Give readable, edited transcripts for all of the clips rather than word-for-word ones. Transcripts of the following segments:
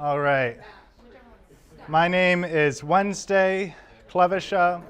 All right. My name is Wednesday Clevisha.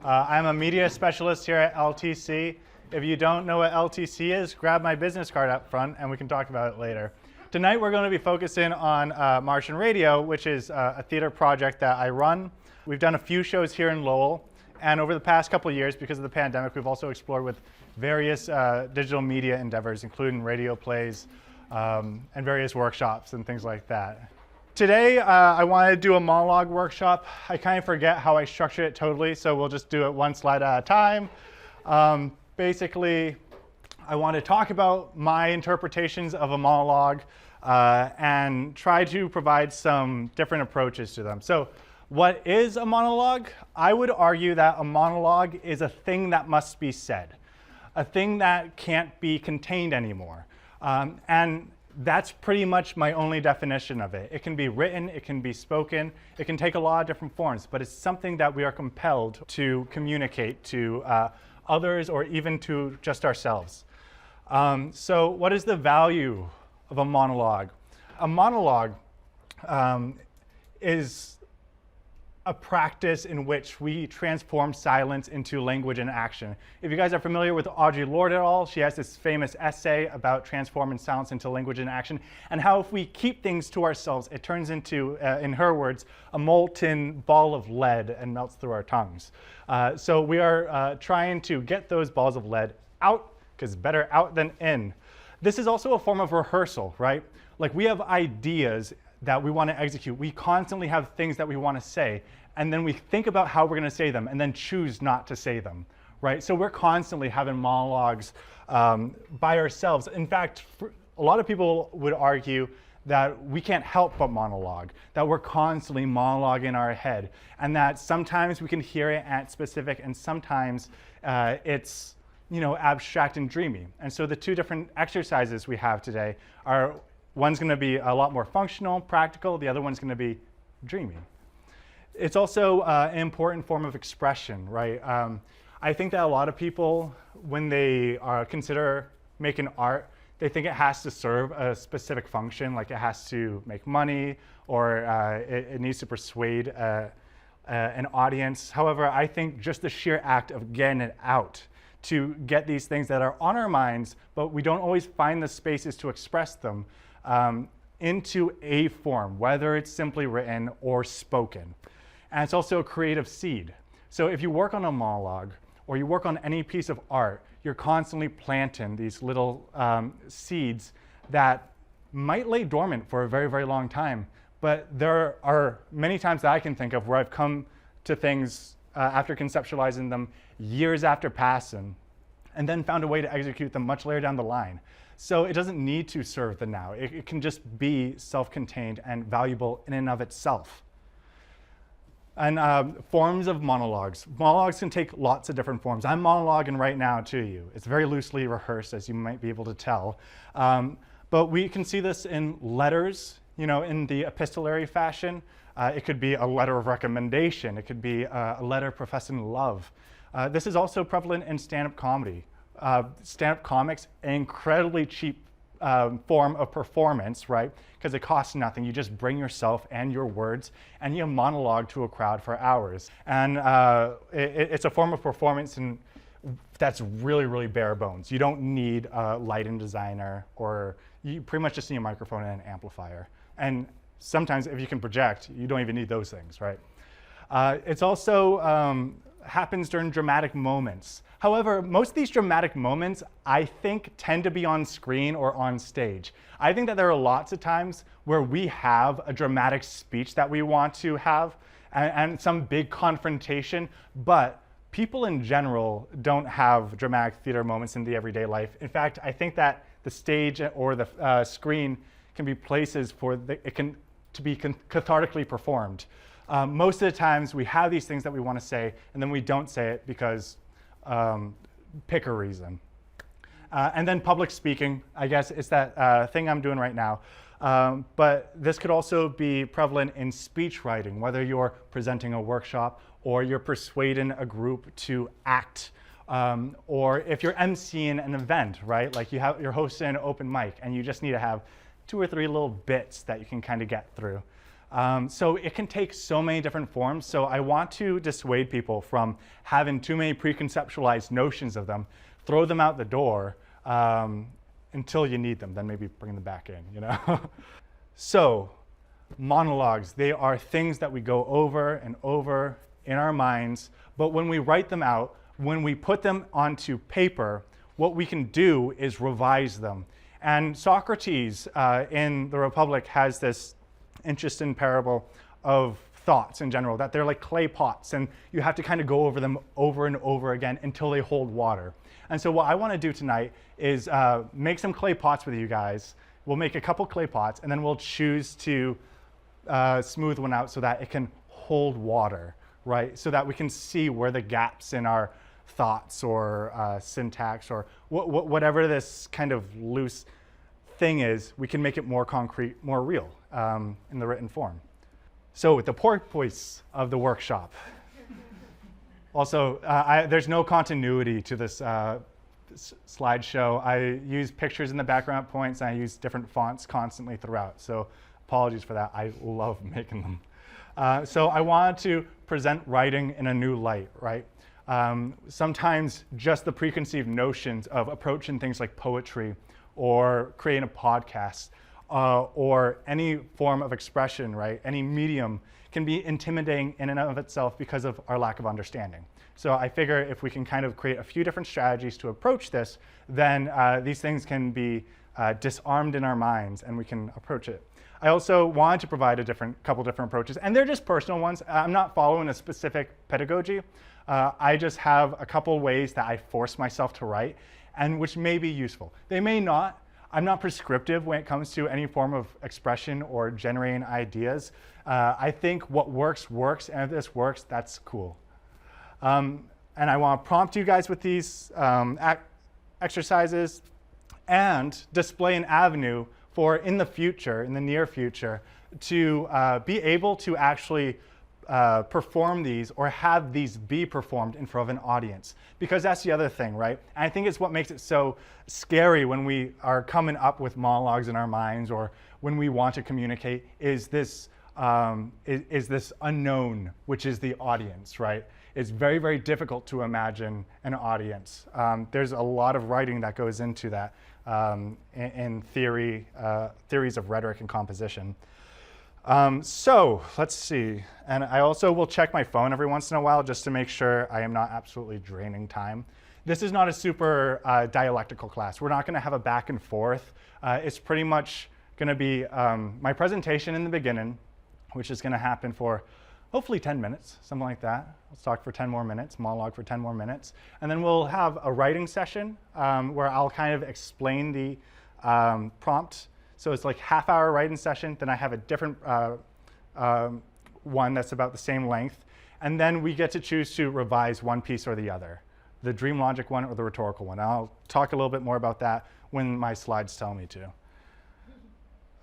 I'm a media specialist here at LTC. If you don't know what LTC is, grab my business card up front and we can talk about it later. Tonight we're going to be focusing on Martian Radio, which is a theater project that I run. We've done a few shows here in Lowell, and over the past couple of years, because of the pandemic, we've also explored with various digital media endeavors, including radio plays and various workshops and things like that. Today, I want to do a monologue workshop. I kind of forget how I structure it totally, so we'll just do it one slide at a time. Basically, I want to talk about my interpretations of a monologue and try to provide some different approaches to them. So what is a monologue? I would argue that a monologue is a thing that must be said, a thing that can't be contained anymore. And that's pretty much my only definition of it. It can be written, it can be spoken, it can take a lot of different forms, but it's something that we are compelled to communicate to others or even to just ourselves. So what is the value of a monologue? A monologue is a practice in which we transform silence into language and action. If you guys are familiar with Audre Lorde at all, she has this famous essay about transforming silence into language and action, and how if we keep things to ourselves, it turns into, in her words, a molten ball of lead and melts through our tongues. So we are trying to get those balls of lead out, because better out than in. This is also a form of rehearsal, right? Like, we have ideas that we want to execute. We constantly have things that we want to say, and then we think about how we're going to say them and then choose not to say them, right? So we're constantly having monologues by ourselves. In fact, a lot of people would argue that we can't help but monologue, that we're constantly monologuing in our head, and that sometimes we can hear it at specific, and sometimes it's abstract and dreamy. And so the two different exercises we have today are, one's going to be a lot more functional, practical. The other one's going to be dreamy. It's also an important form of expression, right? I think that a lot of people, when they consider making art, they think it has to serve a specific function, like it has to make money or it needs to persuade an audience. However, I think just the sheer act of getting it out to get these things that are on our minds, but we don't always find the spaces to express them, into a form, whether it's simply written or spoken. And it's also a creative seed. So if you work on a monologue or you work on any piece of art, you're constantly planting these little seeds that might lay dormant for a very, very long time. But there are many times that I can think of where I've come to things after conceptualizing them years after passing, and then found a way to execute them much later down the line. So it doesn't need to serve the now. It can just be self-contained and valuable in and of itself. And forms of monologues. Monologues can take lots of different forms. I'm monologuing right now to you. It's very loosely rehearsed, as you might be able to tell. But we can see this in letters, in the epistolary fashion. It could be a letter of recommendation. It could be a letter professing love. This is also prevalent in stand-up comedy. Stand-up comics, an incredibly cheap form of performance, right? Because it costs nothing. You just bring yourself and your words and you monologue to a crowd for hours. And it's a form of performance that's really, really bare bones. You don't need a lighting designer, or you pretty much just need a microphone and an amplifier. And sometimes if you can project, you don't even need those things, right? It's also happens during dramatic moments. However, most of these dramatic moments, I think, tend to be on screen or on stage. I think that there are lots of times where we have a dramatic speech that we want to have and some big confrontation, but people in general don't have dramatic theater moments in the everyday life. In fact, I think that the stage or the screen can be places for to be cathartically performed. Most of the times we have these things that we want to say, and then we don't say it because pick a reason. And then public speaking, I guess it's that thing I'm doing right now. But this could also be prevalent in speech writing, whether you're presenting a workshop or you're persuading a group to act, or if you're emceeing an event, right? Like you're hosting an open mic and you just need to have 2 or 3 little bits that you can kind of get through. So it can take so many different forms. So I want to dissuade people from having too many preconceptualized notions of them, throw them out the door until you need them, then maybe bring them back in, you know? So monologues, they are things that we go over and over in our minds, but when we write them out, when we put them onto paper, what we can do is revise them. And Socrates in the Republic has this interesting parable of thoughts in general, that they're like clay pots, and you have to kind of go over them over and over again until they hold water. And so what I want to do tonight is make some clay pots with you guys. We'll make a couple clay pots, and then we'll choose to smooth one out so that it can hold water, right? So that we can see where the gaps in our thoughts or syntax or whatever this kind of loose thing is, we can make it more concrete, more real in the written form. So the purpose of the workshop. Also, there's no continuity to this slideshow. I use pictures in the background points, and I use different fonts constantly throughout. So apologies for that. I love making them. So I wanted to present writing in a new light, right? Sometimes just the preconceived notions of approaching things like poetry or creating a podcast or any form of expression, right? Any medium can be intimidating in and of itself because of our lack of understanding. So I figure if we can kind of create a few different strategies to approach this, then these things can be disarmed in our minds and we can approach it. I also wanted to provide a couple different approaches, and they're just personal ones. I'm not following a specific pedagogy. I just have a couple ways that I force myself to write, and which may be useful. They may not. I'm not prescriptive when it comes to any form of expression or generating ideas. I think what works, works, and if this works, that's cool. And I want to prompt you guys with these exercises and display an avenue for in the future, in the near future, to be able to actually perform these or have these be performed in front of an audience. Because that's the other thing, right? And I think it's what makes it so scary when we are coming up with monologues in our minds or when we want to communicate is this unknown, which is the audience, right? It's very, very difficult to imagine an audience. There's a lot of writing that goes into that in theories of rhetoric and composition. So let's see. And I also will check my phone every once in a while just to make sure I am not absolutely draining time. This is not a super dialectical class. We're not going to have a back and forth. It's pretty much going to be my presentation in the beginning, which is going to happen for hopefully 10 minutes, something like that. Let's talk for 10 more minutes, monologue for 10 more minutes. And then we'll have a writing session where I'll kind of explain the prompt. So it's like half-hour writing session. Then I have a different one that's about the same length. And then we get to choose to revise one piece or the other, the dream logic one or the rhetorical one. I'll talk a little bit more about that when my slides tell me to.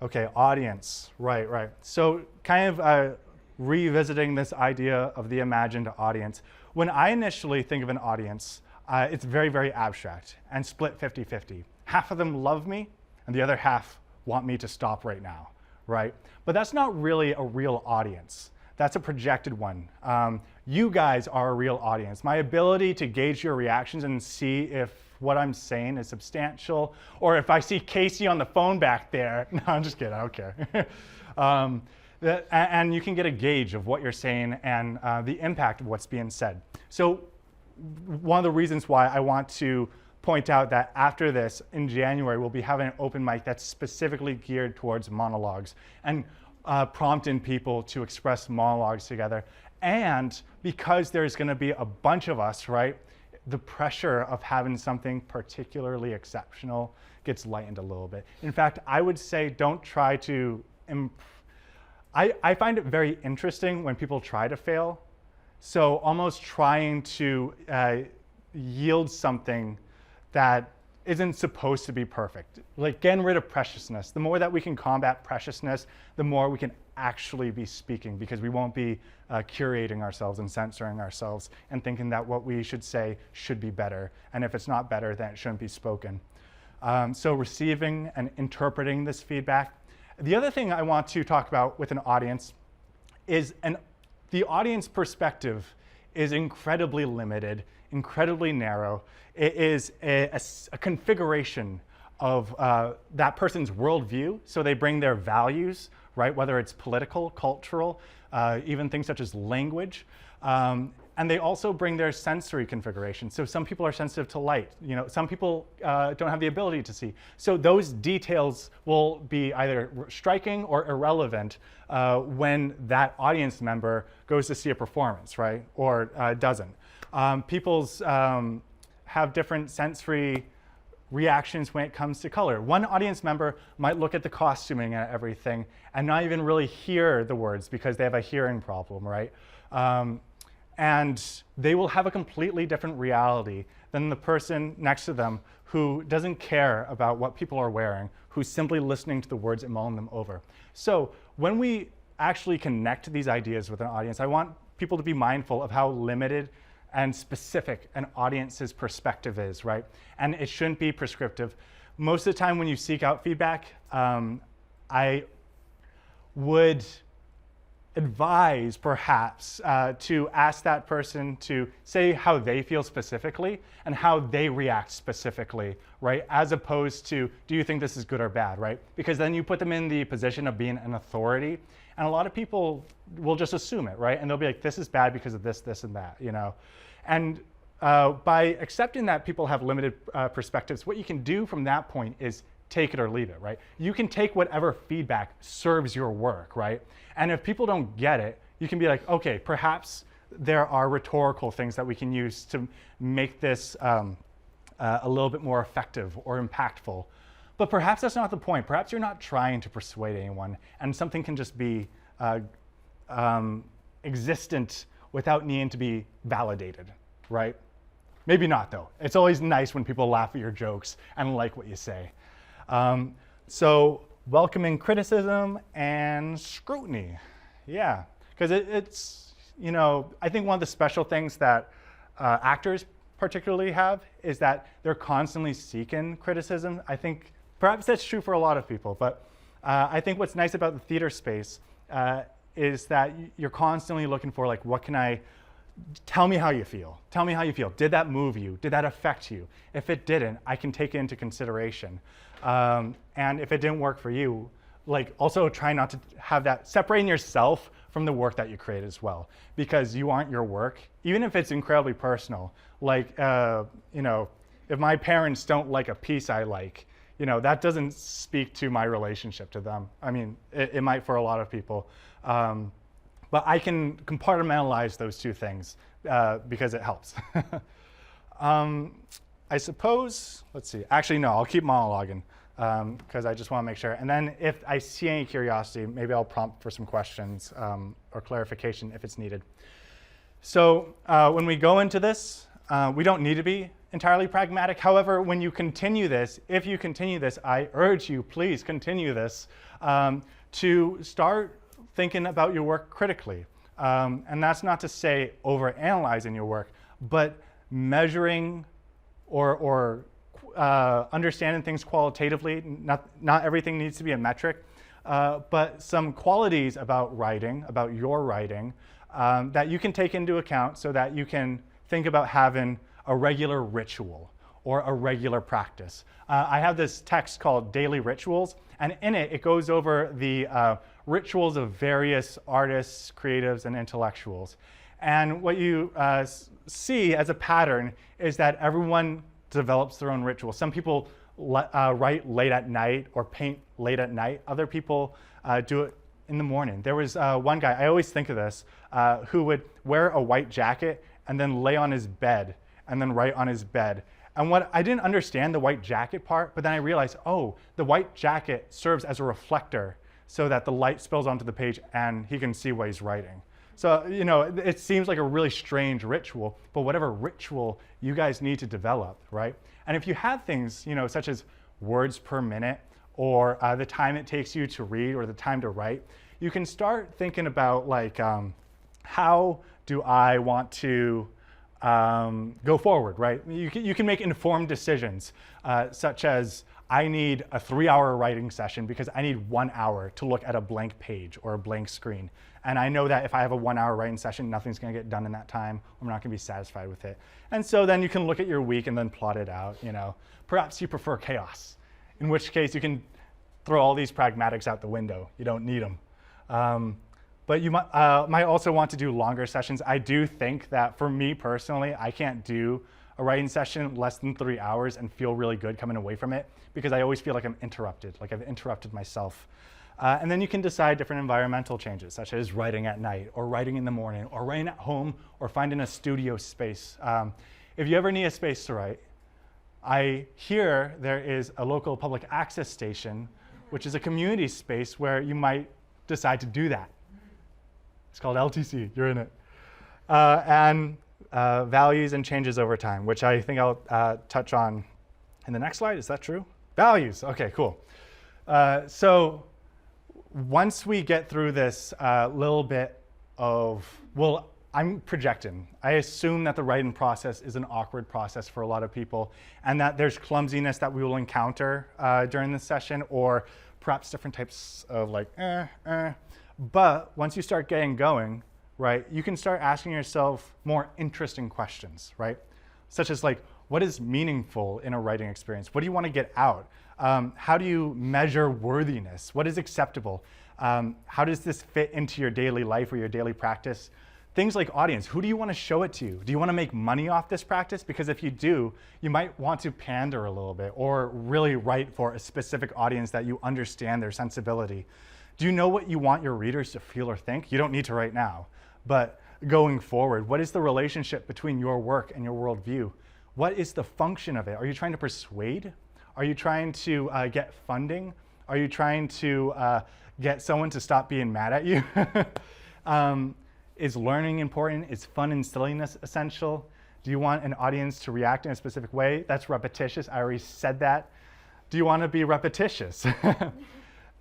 Okay, audience, right. So kind of revisiting this idea of the imagined audience. When I initially think of an audience, it's very, very abstract and split 50-50. Half of them love me and the other half want me to stop right now, right? But that's not really a real audience. That's a projected one. You guys are a real audience. My ability to gauge your reactions and see if what I'm saying is substantial, or if I see Casey on the phone back there, no, I'm just kidding, I don't care. And you can get a gauge of what you're saying and the impact of what's being said. So one of the reasons why I want to point out that after this, in January, we'll be having an open mic that's specifically geared towards monologues and prompting people to express monologues together. And because there's going to be a bunch of us, right, the pressure of having something particularly exceptional gets lightened a little bit. In fact, I would say don't try to I find it very interesting when people try to fail. So almost trying to yield something that isn't supposed to be perfect. Like getting rid of preciousness. The more that we can combat preciousness, the more we can actually be speaking, because we won't be curating ourselves and censoring ourselves and thinking that what we should say should be better. And if it's not better, then it shouldn't be spoken. So receiving and interpreting this feedback. The other thing I want to talk about with an audience is the audience perspective is incredibly limited, incredibly narrow. It is a configuration of that person's worldview. So they bring their values, right? Whether it's political, cultural, even things such as language. And they also bring their sensory configuration. So some people are sensitive to light. Some people don't have the ability to see. So those details will be either striking or irrelevant when that audience member goes to see a performance, right? Or doesn't. People's have different sensory reactions when it comes to color. One audience member might look at the costuming and everything and not even really hear the words because they have a hearing problem, right? And they will have a completely different reality than the person next to them who doesn't care about what people are wearing, who's simply listening to the words and mulling them over. So when we actually connect these ideas with an audience, I want people to be mindful of how limited and specific an audience's perspective is, right? And it shouldn't be prescriptive. Most of the time when you seek out feedback, I would advise perhaps to ask that person to say how they feel specifically and how they react specifically, right? As opposed to, do you think this is good or bad, right? Because then you put them in the position of being an authority, and a lot of people will just assume it, right? And they'll be like, this is bad because of this, this, and that, And by accepting that people have limited perspectives, what you can do from that point is take it or leave it, right? You can take whatever feedback serves your work, right? And if people don't get it, you can be like, okay, perhaps there are rhetorical things that we can use to make this a little bit more effective or impactful. But perhaps that's not the point. Perhaps you're not trying to persuade anyone, and something can just be existent without needing to be validated, right? Maybe not, though. It's always nice when people laugh at your jokes and like what you say. So welcoming criticism and scrutiny. Yeah, because it's, I think one of the special things that actors particularly have is that they're constantly seeking criticism. I think perhaps that's true for a lot of people, but I think what's nice about the theater space is that you're constantly looking for, like, what can I, tell me how you feel. Tell me how you feel. Did that move you? Did that affect you? If it didn't, I can take it into consideration. And if it didn't work for you, like, also try not to have that, separating yourself from the work that you create as well, because you aren't your work, even if it's incredibly personal. Like, if my parents don't like a piece I like, that doesn't speak to my relationship to them. I mean, it might for a lot of people. But I can compartmentalize those two things because it helps. I suppose, let's see, actually no, I'll keep monologuing because I just want to make sure. And then if I see any curiosity, maybe I'll prompt for some questions or clarification if it's needed. So when we go into this, we don't need to be entirely pragmatic. However, when you continue this, if you continue this, I urge you, please continue this, to start thinking about your work critically. And that's not to say overanalyzing your work, but measuring or understanding things qualitatively. Not everything needs to be a metric, but some qualities about writing, about your writing, that you can take into account so that you can think about having a regular ritual or a regular practice. I have this text called Daily Rituals, and in it, it goes over the rituals of various artists, creatives, and intellectuals. And what you see as a pattern is that everyone develops their own ritual. Some people write late at night or paint late at night. Other people do it in the morning. There was one guy, I always think of this, who would wear a white jacket and then lay on his bed and then write on his bed. And what I didn't understand the white jacket part, but then I realized, oh, the white jacket serves as a reflector so that the light spills onto the page and he can see what he's writing. So, it seems like a really strange ritual, but whatever ritual you guys need to develop, right? And if you have things, such as words per minute or the time it takes you to read or the time to write, you can start thinking about, like, how do I want to go forward, right? You can make informed decisions, such as I need a 3-hour writing session because I need 1 hour to look at a blank page or a blank screen. And I know that if I have a 1-hour writing session, nothing's gonna get done in that time. I'm not gonna be satisfied with it. And so then you can look at your week and then plot it out, you know. Perhaps you prefer chaos, in which case you can throw all these pragmatics out the window. You don't need them. But you might also want to do longer sessions. I do think that for me personally, I can't do a writing session less than 3 hours and feel really good coming away from it because I always feel like I'm interrupted, like I've interrupted myself. And then you can decide different environmental changes, such as writing at night or writing in the morning or writing at home or finding a studio space. If you ever need a space to write, I hear there is a local public access station, which is a community space where you might decide to do that. It's called LTC, you're in it. And values and changes over time, which I think I'll touch on in the next slide. Is that true? Values, okay, cool. So once we get through this little bit of, well, I'm projecting. I assume that the writing process is an awkward process for a lot of people and that there's clumsiness that we will encounter during this session or perhaps different types of like, But once you start getting going, right, you can start asking yourself more interesting questions, right? Such as like, what is meaningful in a writing experience? What do you want to get out? How do you measure worthiness? What is acceptable? How does this fit into your daily life or your daily practice? Things like audience, who do you want to show it to? Do you want to make money off this practice? Because if you do, you might want to pander a little bit or really write for a specific audience that you understand their sensibility. Do you know what you want your readers to feel or think? You don't need to right now, but going forward, what is the relationship between your work and your worldview? What is the function of it? Are you trying to persuade? Are you trying to get funding? Are you trying to get someone to stop being mad at you? Is learning important? Is fun and silliness essential? Do you want an audience to react in a specific way? That's repetitious. I already said that. Do you want to be repetitious?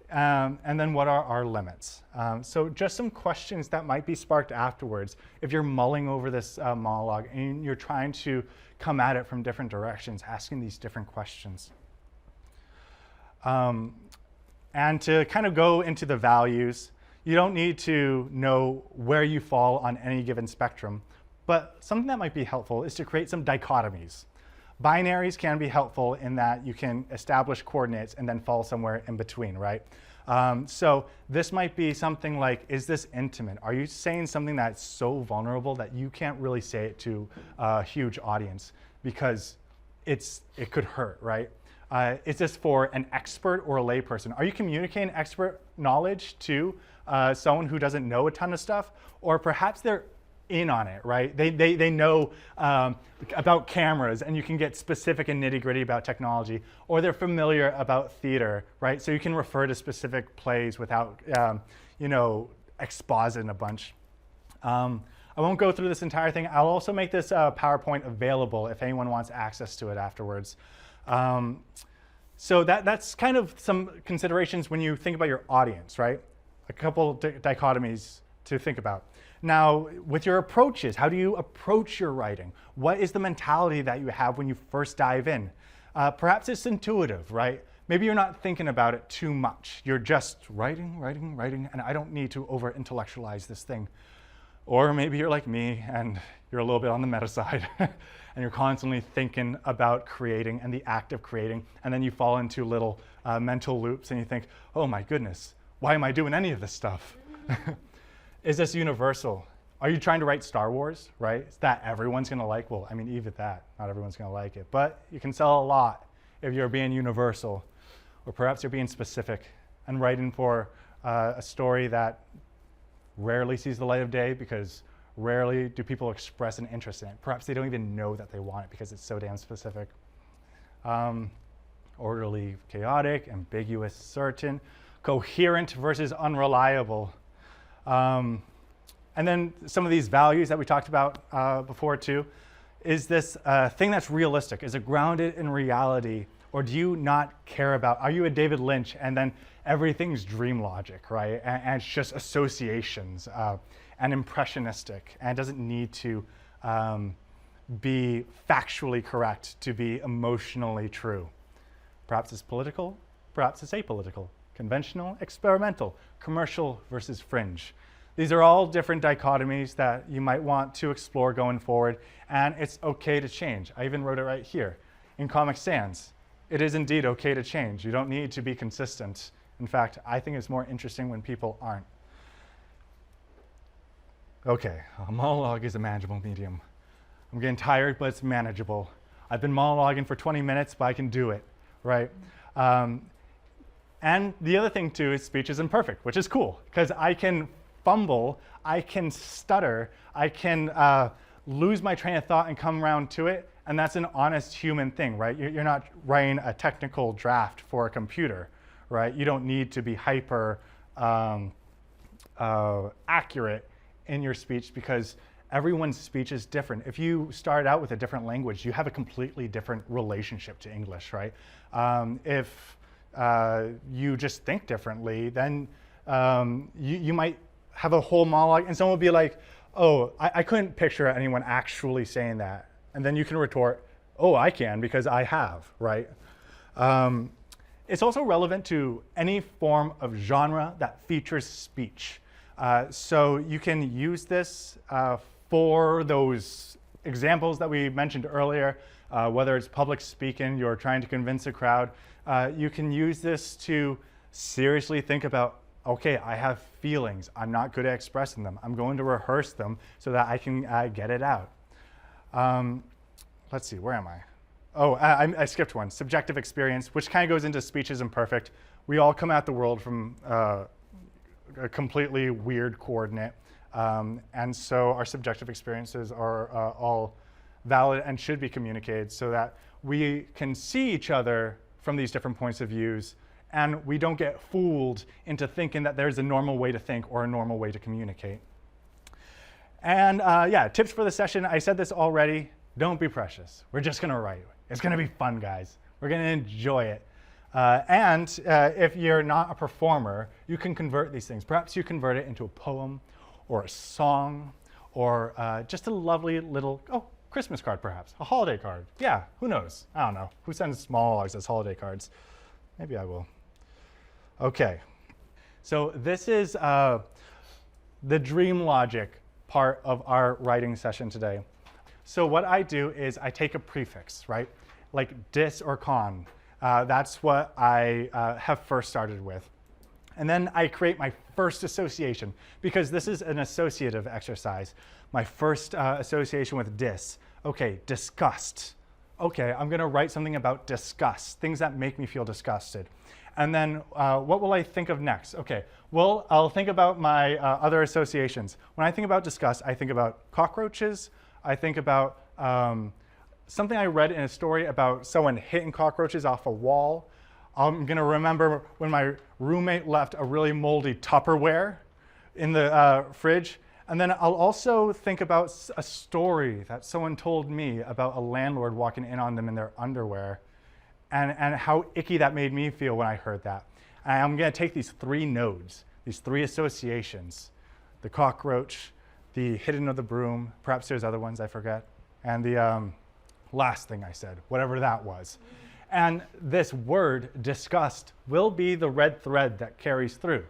And then what are our limits? So just some questions that might be sparked afterwards if you're mulling over this monologue and you're trying to come at it from different directions, asking these different questions. And to kind of go into the values, you don't need to know where you fall on any given spectrum, but something that might be helpful is to create some dichotomies. Binaries can be helpful in that you can establish coordinates and then fall somewhere in between, right? So this might be something like, is this intimate? Are you saying something that's so vulnerable that you can't really say it to a huge audience because it could hurt, right? Is this for an expert or a layperson? Are you communicating expert knowledge to someone who doesn't know a ton of stuff? Or perhaps they're in on it, right? They know about cameras and you can get specific and nitty gritty about technology, or they're familiar about theater, right? So you can refer to specific plays without, expositing a bunch. I won't go through this entire thing. I'll also make this PowerPoint available if anyone wants access to it afterwards. So that's kind of some considerations when you think about your audience, right? A couple dichotomies to think about. Now, with your approaches, how do you approach your writing? What is the mentality that you have when you first dive in? Perhaps it's intuitive, right? Maybe you're not thinking about it too much. You're just writing, and I don't need to over-intellectualize this thing. Or maybe you're like me and you're a little bit on the meta side and you're constantly thinking about creating and the act of creating, and then you fall into little mental loops and you think, oh my goodness, why am I doing any of this stuff? Is this universal? Are you trying to write Star Wars, right? That everyone's gonna like? Well, I mean, even that, not everyone's gonna like it, but you can sell a lot if you're being universal, or perhaps you're being specific and writing for a story that rarely sees the light of day because rarely do people express an interest in it. Perhaps they don't even know that they want it because it's so damn specific. Orderly, chaotic, ambiguous, certain, coherent versus unreliable. And then some of these values that we talked about before too. Is this thing that's realistic? Is it grounded in reality? Or do you not care about, are you a David Lynch and then everything's dream logic, right? And it's just associations and impressionistic and doesn't need to be factually correct to be emotionally true. Perhaps it's political, perhaps it's apolitical, conventional, experimental, commercial versus fringe. These are all different dichotomies that you might want to explore going forward, and it's okay to change. I even wrote it right here. In Comic Sans, it is indeed okay to change. You don't need to be consistent. In fact, I think it's more interesting when people aren't. Okay, a monologue is a manageable medium. I'm getting tired, but it's manageable. I've been monologuing for 20 minutes, but I can do it, right? And the other thing too is speech is imperfect, which is cool, because I can fumble, I can stutter, I can lose my train of thought and come around to it, and that's an honest human thing, right? You're not writing a technical draft for a computer, right? You don't need to be hyper accurate in your speech because everyone's speech is different. If you start out with a different language, you have a completely different relationship to English, right? If you just think differently, then you might have a whole monologue and someone will be like, oh, I couldn't picture anyone actually saying that. And then you can retort, oh, I can because I have, right? It's also relevant to any form of genre that features speech. So you can use this for those examples that we mentioned earlier, whether it's public speaking, you're trying to convince a crowd. You can use this to seriously think about, okay, I have feelings. I'm not good at expressing them. I'm going to rehearse them so that I can get it out. Let's see, where am I? Oh, I skipped one. Subjective experience, which kind of goes into speech is imperfect. We all come at the world from a completely weird coordinate. And so our subjective experiences are all valid and should be communicated so that we can see each other from these different points of views and we don't get fooled into thinking that there's a normal way to think or a normal way to communicate. And yeah, tips for the session. I said this already. Don't be precious. We're just gonna write. It's gonna be fun, guys. We're gonna enjoy it. And if you're not a performer, you can convert these things. Perhaps you convert it into a poem or a song or just a lovely little, Christmas card perhaps, a holiday card. Yeah, who knows? I don't know. Who sends monologues as holiday cards? Maybe I will. Okay, so this is the dream logic part of our writing session today. So what I do is I take a prefix, right? Like dis or con. That's what I have first started with. And then I create my first association because this is an associative exercise. My first association with dis. Okay, disgust. Okay, I'm gonna write something about disgust, things that make me feel disgusted. And then what will I think of next? Okay, well, I'll think about my other associations. When I think about disgust, I think about cockroaches. I think about something I read in a story about someone hitting cockroaches off a wall. I'm gonna remember when my roommate left a really moldy Tupperware in the fridge. And then I'll also think about a story that someone told me about a landlord walking in on them in their underwear and how icky that made me feel when I heard that. And I'm gonna take these three nodes, these three associations, the cockroach, the hidden of the broom, perhaps there's other ones I forget, and the last thing I said, whatever that was. And this word, disgust, will be the red thread that carries through.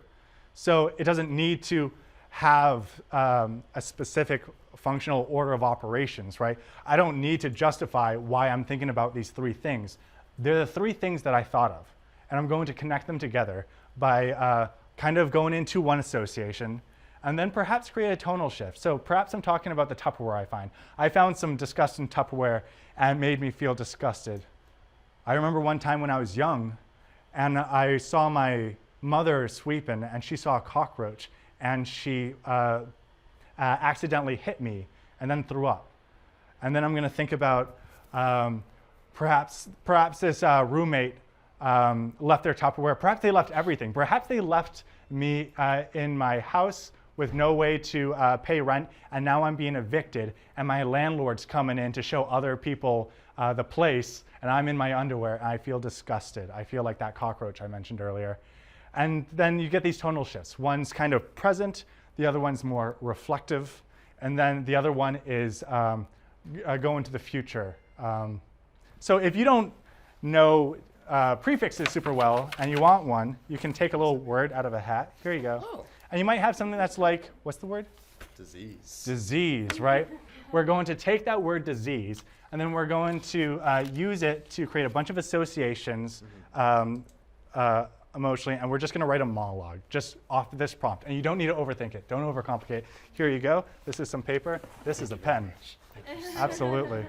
So it doesn't need to have a specific functional order of operations, right? I don't need to justify why I'm thinking about these three things. They're the three things that I thought of, and I'm going to connect them together by kind of going into one association, and then perhaps create a tonal shift. So perhaps I'm talking about the Tupperware I found some disgust in Tupperware and it made me feel disgusted. I remember one time when I was young and I saw my mother sweeping and she saw a cockroach and she accidentally hit me and then threw up. And then I'm gonna think about perhaps this roommate left their Tupperware. Perhaps they left everything. Perhaps they left me in my house with no way to pay rent, and now I'm being evicted, and my landlord's coming in to show other people the place, and I'm in my underwear, and I feel disgusted. I feel like that cockroach I mentioned earlier. And then you get these tonal shifts. One's kind of present, the other one's more reflective, and then the other one is going to the future. So if you don't know prefixes super well and you want one, you can take a little word out of a hat. Here you go. Oh. And you might have something that's like, what's the word? Disease. Disease, right? We're going to take that word disease, and then we're going to use it to create a bunch of associations emotionally, and we're just going to write a monologue just off this prompt. And you don't need to overthink it. Don't overcomplicate it. Here you go. This is some paper. This is a pen. Absolutely.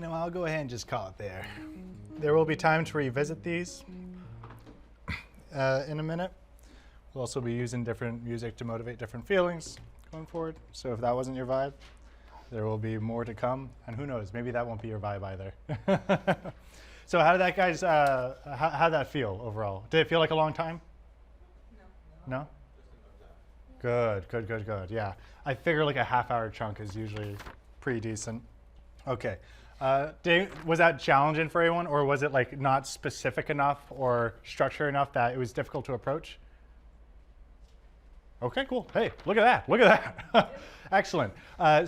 I'll go ahead and just call it there. There will be time to revisit these in a minute. We'll also be using different music to motivate different feelings going forward. So if that wasn't your vibe, there will be more to come. And who knows, maybe that won't be your vibe either. So how did that, guys, how did that feel overall? Did it feel like a long time? No? No? Good. Yeah. I figure like a half-hour chunk is usually pretty decent. Okay. Was that challenging for anyone, or was it like not specific enough or structured enough that it was difficult to approach? Okay, cool. Hey, look at that. Excellent.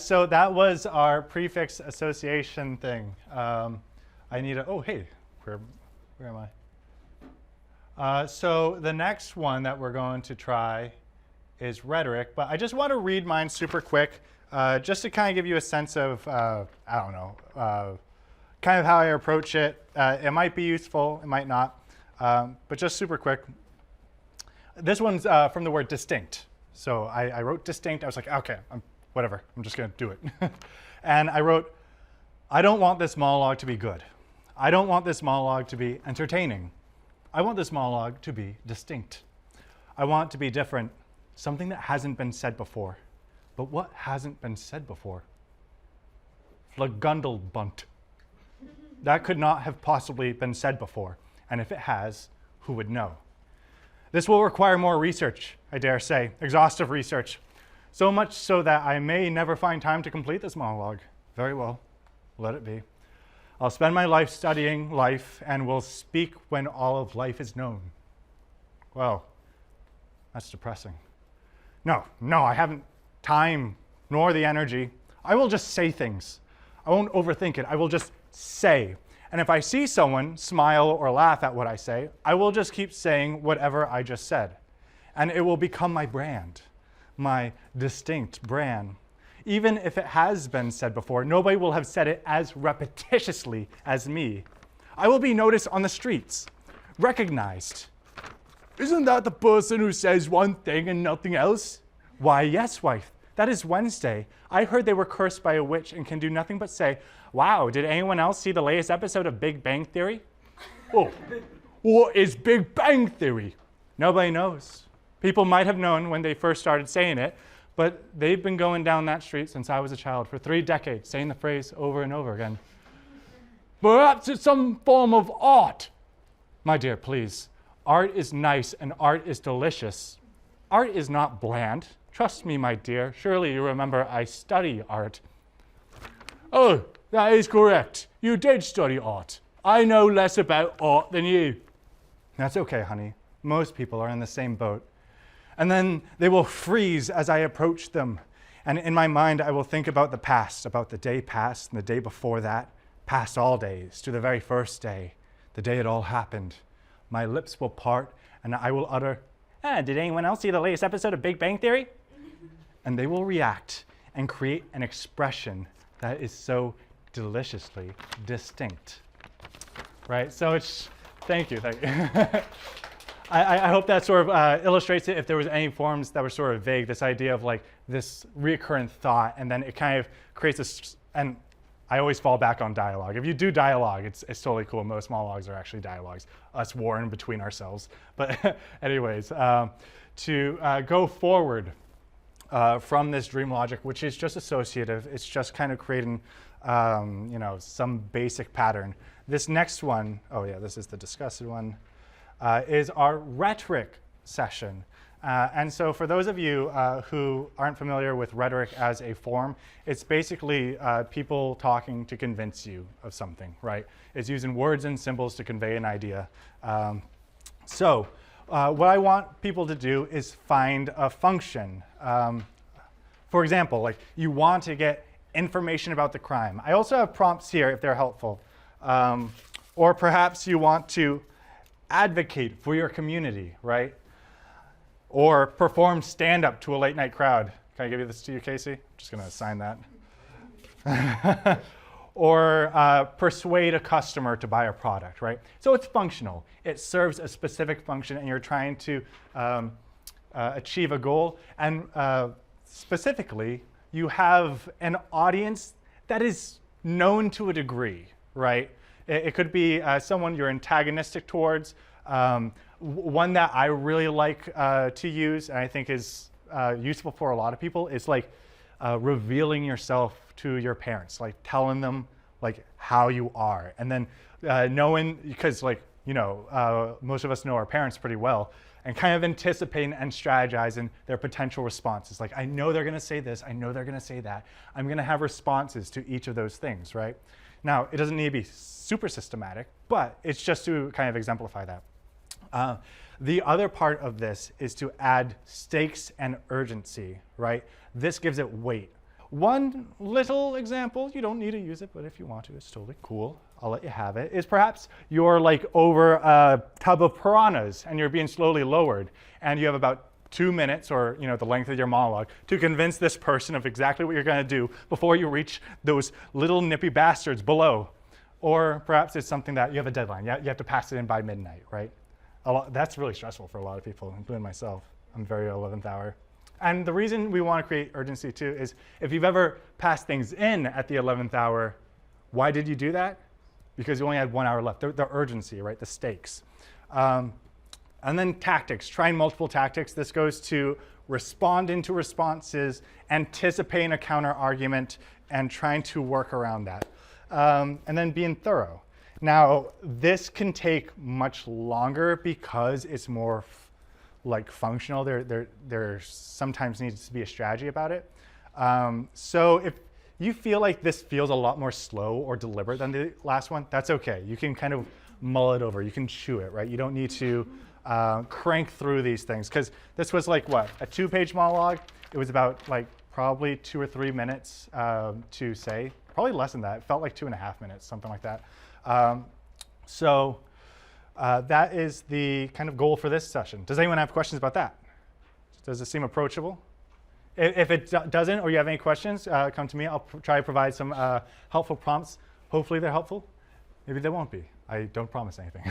So that was our prefix association thing. I need oh, hey, where am I? So the next one that we're going to try is rhetoric, but I just want to read mine super quick, just to kind of give you a sense of, kind of how I approach it. It might be useful, it might not, but just super quick. This one's from the word distinct. So I wrote distinct. I was like, okay, whatever, I'm just going to do it. And I wrote, I don't want this monologue to be good. I don't want this monologue to be entertaining. I want this monologue to be distinct. I want it to be different, something that hasn't been said before. But what hasn't been said before? Flagundelbunt. That could not have possibly been said before. And if it has, who would know? This will require more research, I dare say, exhaustive research. So much so that I may never find time to complete this monologue. Very well, let it be. I'll spend my life studying life and will speak when all of life is known. Well, that's depressing. No, I haven't time nor the energy. I will just say things. I won't overthink it. I will just say. And if I see someone smile or laugh at what I say, I will just keep saying whatever I just said. And it will become my brand, my distinct brand. Even if it has been said before, nobody will have said it as repetitiously as me. I will be noticed on the streets, recognized. Isn't that the person who says one thing and nothing else? Why, yes, wife. That is Wednesday. I heard they were cursed by a witch and can do nothing but say, wow, did anyone else see the latest episode of Big Bang Theory? Oh, what is Big Bang Theory? Nobody knows. People might have known when they first started saying it, but they've been going down that street since I was a child for 3 decades, saying the phrase over and over again. Perhaps it's some form of art. My dear, please. Art is nice and art is delicious. Art is not bland. Trust me, my dear. Surely you remember I study art. Oh, that is correct. You did study art. I know less about art than you. That's okay, honey. Most people are in the same boat. And then they will freeze as I approach them. And in my mind, I will think about the past, about the day past and the day before that, past all days, to the very first day, the day it all happened. My lips will part and I will utter, did anyone else see the latest episode of Big Bang Theory? And they will react and create an expression that is so deliciously distinct. Right? So it's, thank you. I hope that sort of illustrates it if there was any forms that were sort of vague, this idea of like this recurrent thought, and then it kind of creates this, and I always fall back on dialogue. If you do dialogue, it's totally cool. Most monologues are actually dialogues, us warring between ourselves. But anyways, to go forward from this dream logic, which is just associative, it's just kind of creating some basic pattern. This next one, oh yeah, this is the discussed one, is our rhetoric session. And so for those of you who aren't familiar with rhetoric as a form, it's basically people talking to convince you of something, right? It's using words and symbols to convey an idea. So what I want people to do is find a function. For example, like you want to get information about the crime. I also have prompts here if they're helpful. Or perhaps you want to advocate for your community, right? Or perform stand-up to a late-night crowd. Can I give you this to you, Casey? I'm just going to assign that. Or persuade a customer to buy a product, right? So it's functional. It serves a specific function, and you're trying to achieve a goal. And specifically, you have an audience that is known to a degree, right? It could be someone you're antagonistic towards. One that I really like to use, and I think is useful for a lot of people, is like revealing yourself to your parents, like telling them like how you are, and then knowing, because like most of us know our parents pretty well, and kind of anticipating and strategizing their potential responses. Like, I know they're gonna say this, I know they're gonna say that. I'm gonna have responses to each of those things, right? Now, it doesn't need to be super systematic, but it's just to kind of exemplify that. The other part of this is to add stakes and urgency, right? This gives it weight. One little example, you don't need to use it, but if you want to, it's totally cool. I'll let you have it, is perhaps you're like over a tub of piranhas and you're being slowly lowered, and you have about 2 minutes, or the length of your monologue, to convince this person of exactly what you're going to do before you reach those little nippy bastards below. Or perhaps it's something that you have a deadline. You have to pass it in by midnight, right? That's really stressful for a lot of people, including myself. I'm very 11th hour. And the reason we want to create urgency too is if you've ever passed things in at the 11th hour, why did you do that? Because you only had 1 hour left. The urgency, right? The stakes. And then tactics, trying multiple tactics. This goes to responding to responses, anticipating a counter argument, and trying to work around that. And then being thorough. Now, this can take much longer because it's more like functional. There sometimes needs to be a strategy about it. So if you feel like this feels a lot more slow or deliberate than the last one, that's okay. You can kind of mull it over. You can chew it, right? You don't need to crank through these things, because this was like what, a 2-page monologue? It was about like probably 2 or 3 minutes to say, probably less than that. It felt like 2.5 minutes, something like that. So that is the kind of goal for this session. Does anyone have questions about that? Does it seem approachable? If it doesn't, or you have any questions, come to me. I'll try to provide some helpful prompts. Hopefully they're helpful. Maybe they won't be. I don't promise anything.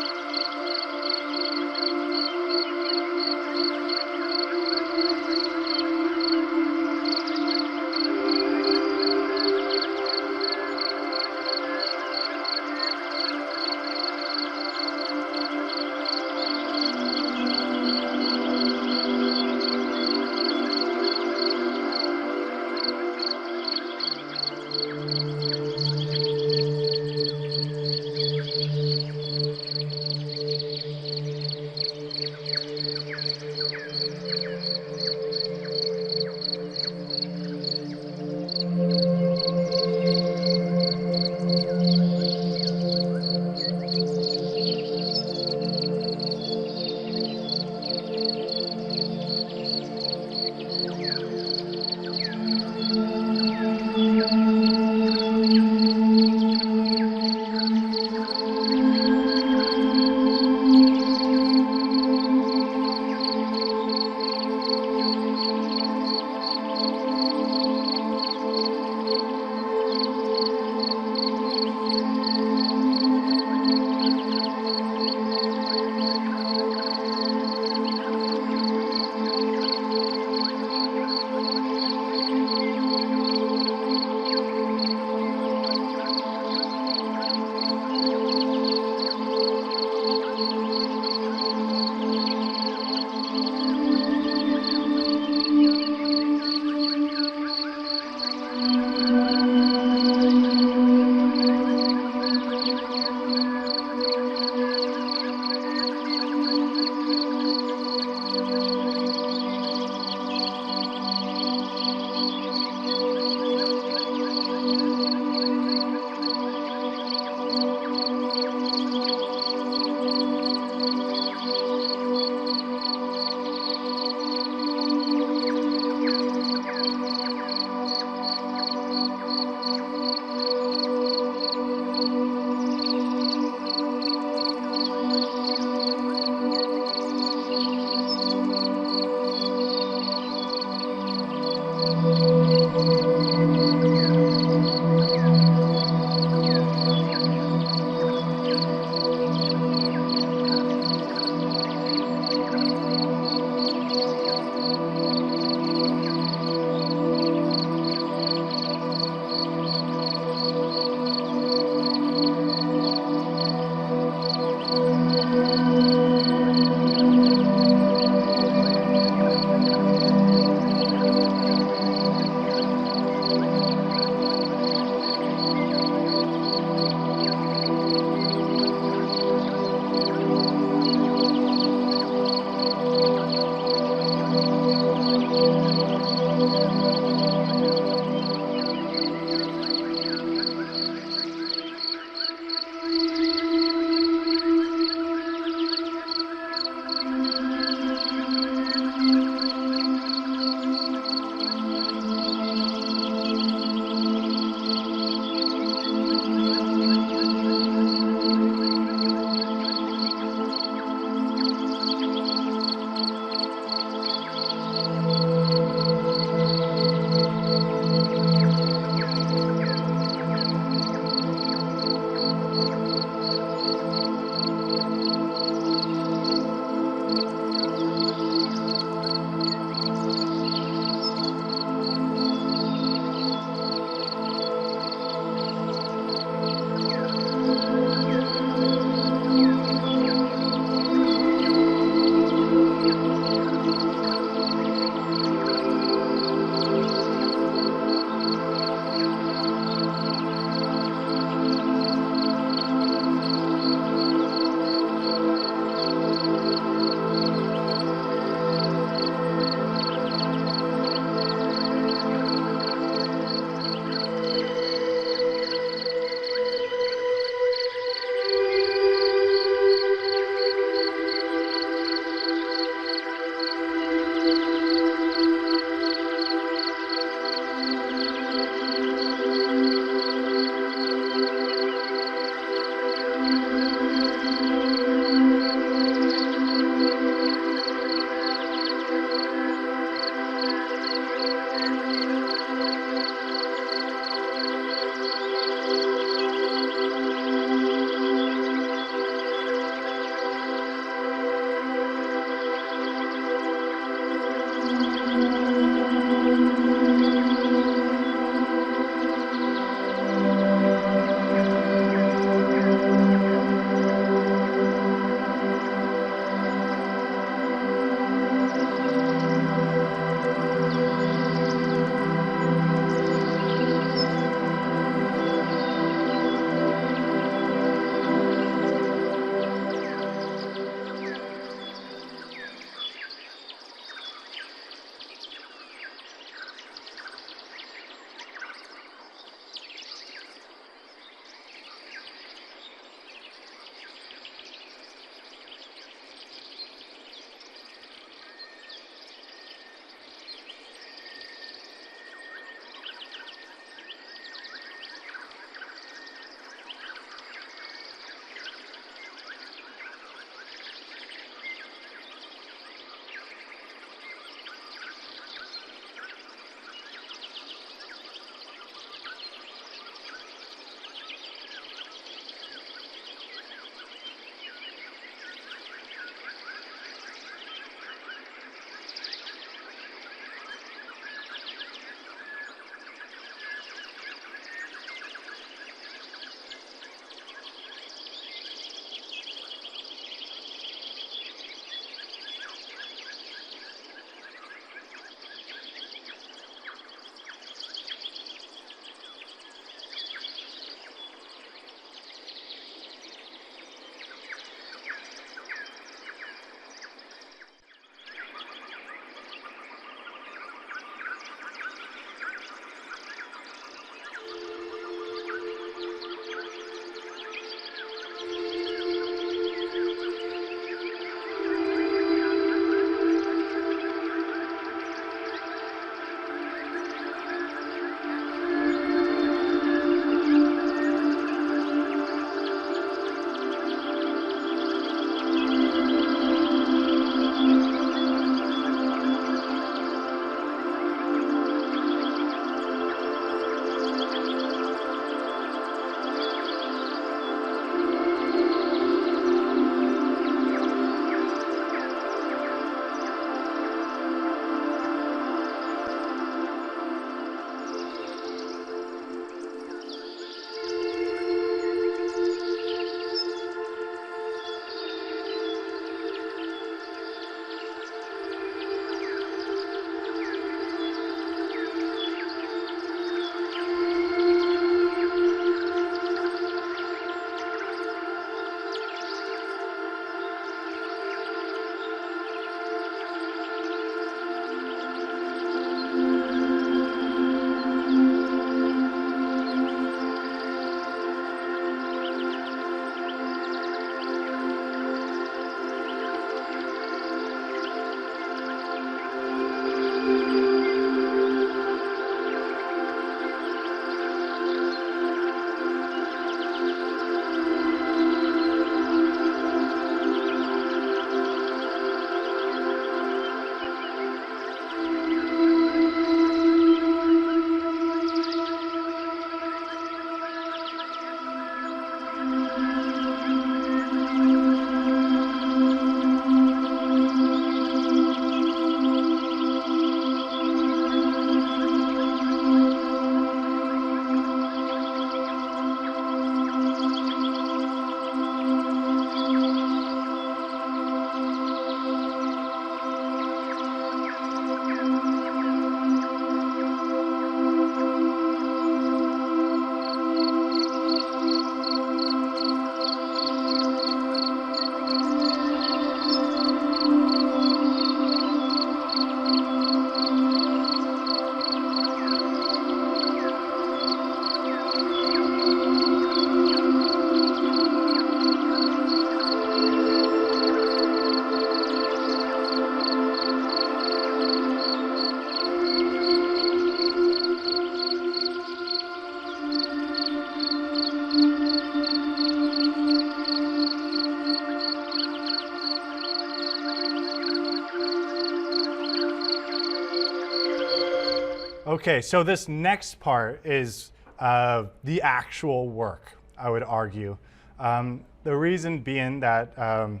Okay, so this next part is the actual work, I would argue. The reason being that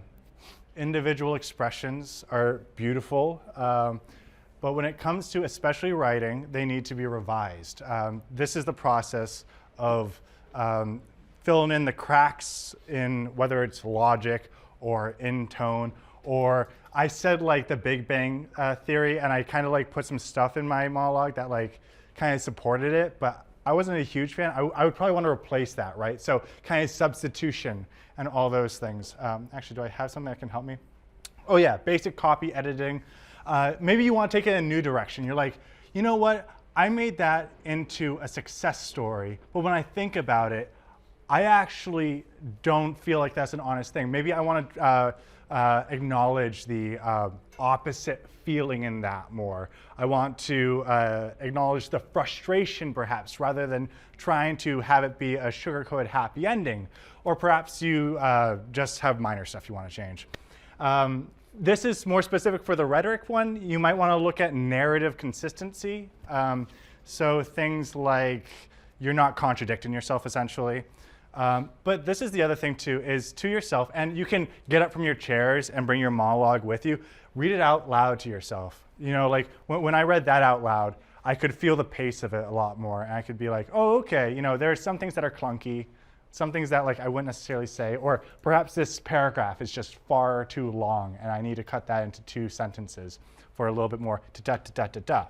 individual expressions are beautiful, but when it comes to especially writing, they need to be revised. This is the process of filling in the cracks in whether it's logic or in tone, or I said like the Big Bang theory, and I kind of like put some stuff in my monologue that like kind of supported it, but I wasn't a huge fan. I would probably want to replace that, right? So kind of substitution and all those things. Actually, do I have something that can help me? Oh yeah, basic copy editing. Maybe you want to take it in a new direction. You're like, you know what? I made that into a success story, but when I think about it, I actually don't feel like that's an honest thing. Maybe I want to acknowledge the opposite feeling in that more. I want to acknowledge the frustration perhaps, rather than trying to have it be a sugar-coated happy ending. Or perhaps you just have minor stuff you want to change. This is more specific for the rhetoric one. You might want to look at narrative consistency. So things like you're not contradicting yourself essentially. But this is the other thing too, is to yourself, and you can get up from your chairs and bring your monologue with you. Read it out loud to yourself. You know, like when I read that out loud, I could feel the pace of it a lot more, and I could be like, oh, okay, you know, there are some things that are clunky, some things that like I wouldn't necessarily say, or perhaps this paragraph is just far too long and I need to cut that into 2 sentences for a little bit more da-da-da-da-da-da.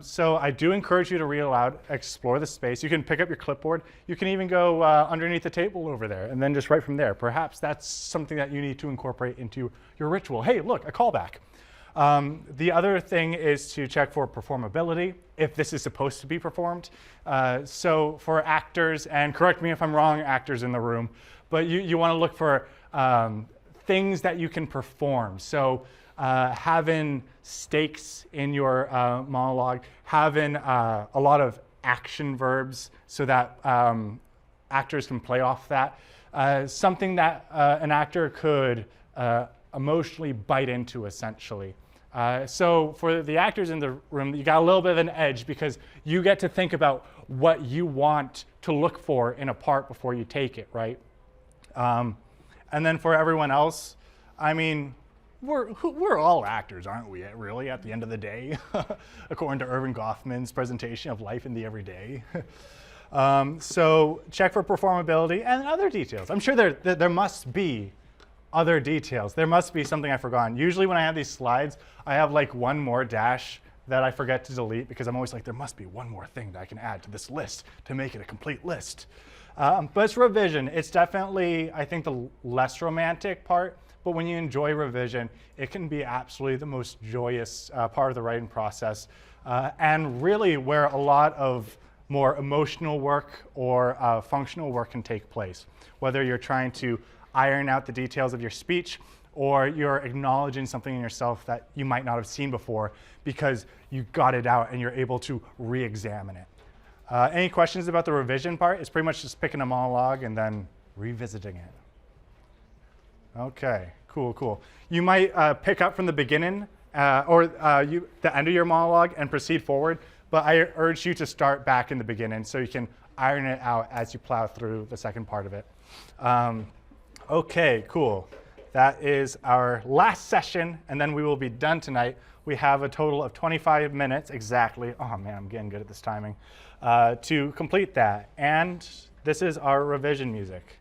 So I do encourage you to read aloud, explore the space. You can pick up your clipboard. You can even go underneath the table over there and then just write from there. Perhaps that's something that you need to incorporate into your ritual. Hey, look, a callback. The other thing is to check for performability, if this is supposed to be performed. So for actors, and correct me if I'm wrong, actors in the room, but you want to look for things that you can perform. So having stakes in your monologue, having a lot of action verbs so that actors can play off that. Something that an actor could emotionally bite into, essentially. So for the actors in the room, you got a little bit of an edge because you get to think about what you want to look for in a part before you take it, right? And then for everyone else, I mean, we're all actors, aren't we, really, at the end of the day, according to Irving Goffman's presentation of life in the everyday. So check for performability and other details. I'm sure there must be other details. There must be something I've forgotten. Usually when I have these slides, I have like one more dash that I forget to delete because I'm always like, there must be one more thing that I can add to this list to make it a complete list. But it's revision. It's definitely, I think, the less romantic part. But when you enjoy revision, it can be absolutely the most joyous part of the writing process, and really where a lot of more emotional work or functional work can take place. Whether you're trying to iron out the details of your speech, or you're acknowledging something in yourself that you might not have seen before because you got it out and you're able to re-examine it. Any questions about the revision part? It's pretty much just picking a monologue and then revisiting it. Okay, cool. You might pick up from the beginning or the end of your monologue and proceed forward, but I urge you to start back in the beginning so you can iron it out as you plow through the second part of it. Okay, cool. That is our last session, and then we will be done tonight. We have a total of 25 minutes exactly. Oh man, I'm getting good at this timing. To complete that. And this is our revision music.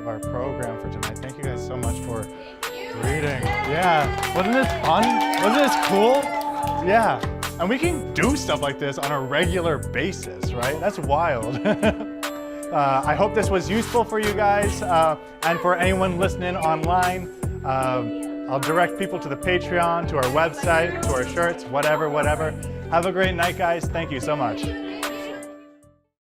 Our program for tonight. Thank you guys so much for reading. Yeah, wasn't this fun? Wasn't this cool? Yeah, and we can do stuff like this on a regular basis, right? That's wild. I hope this was useful for you guys, and for anyone listening online. I'll direct people to the Patreon, to our website, to our shirts, whatever. Have a great night, guys. Thank you so much.